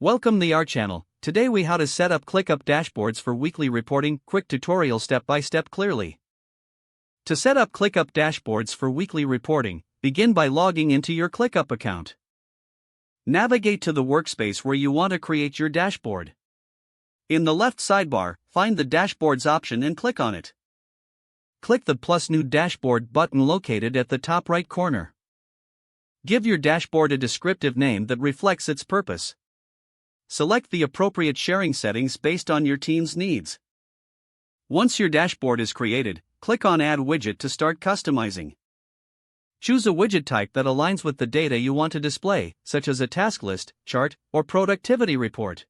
Welcome to our channel. Today we how to set up ClickUp dashboards for weekly reporting. Quick tutorial step by step clearly. To set up ClickUp dashboards for weekly reporting, begin by logging into your ClickUp account. Navigate to the workspace where you want to create your dashboard. In the left sidebar, find the Dashboards option and click on it. Click the plus New Dashboard button located at the top right corner. Give your dashboard a descriptive name that reflects its purpose. Select the appropriate sharing settings based on your team's needs. Once your dashboard is created, click on Add Widget to start customizing. Choose a widget type that aligns with the data you want to display, such as a task list, chart, or productivity report.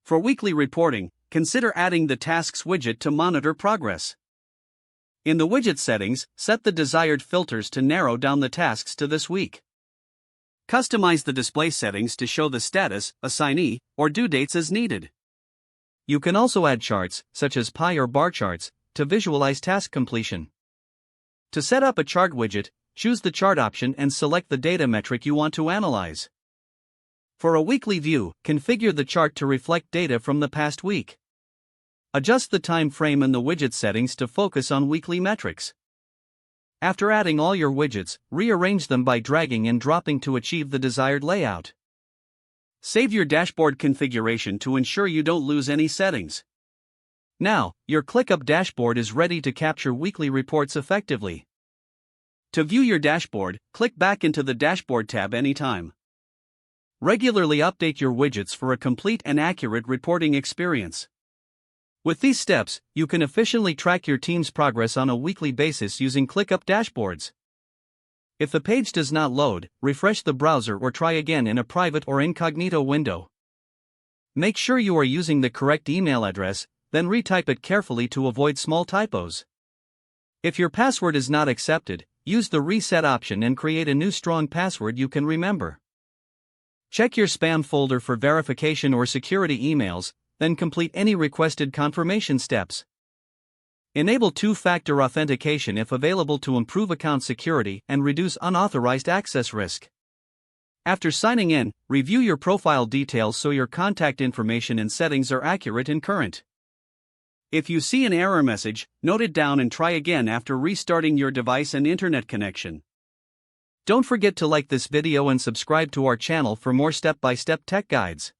For weekly reporting, consider adding the Tasks widget to monitor progress. In the widget settings, set the desired filters to narrow down the tasks to this week. Customize the display settings to show the status, assignee, or due dates as needed. You can also add charts, such as pie or bar charts, to visualize task completion. To set up a chart widget, choose the chart option and select the data metric you want to analyze. For a weekly view, configure the chart to reflect data from the past week. Adjust the time frame in the widget settings to focus on weekly metrics. After adding all your widgets, rearrange them by dragging and dropping to achieve the desired layout. Save your dashboard configuration to ensure you don't lose any settings. Now, your ClickUp dashboard is ready to capture weekly reports effectively. To view your dashboard, click back into the Dashboard tab anytime. Regularly update your widgets for a complete and accurate reporting experience. With these steps, you can efficiently track your team's progress on a weekly basis using ClickUp dashboards. If the page does not load, refresh the browser or try again in a private or incognito window. Make sure you are using the correct email address, then retype it carefully to avoid small typos. If your password is not accepted, use the reset option and create a new strong password you can remember. Check your spam folder for verification or security emails, then complete any requested confirmation steps. Enable two-factor authentication if available to improve account security and reduce unauthorized access risk. After signing in, review your profile details so your contact information and settings are accurate and current. If you see an error message, note it down and try again after restarting your device and internet connection. Don't forget to like this video and subscribe to our channel for more step-by-step tech guides.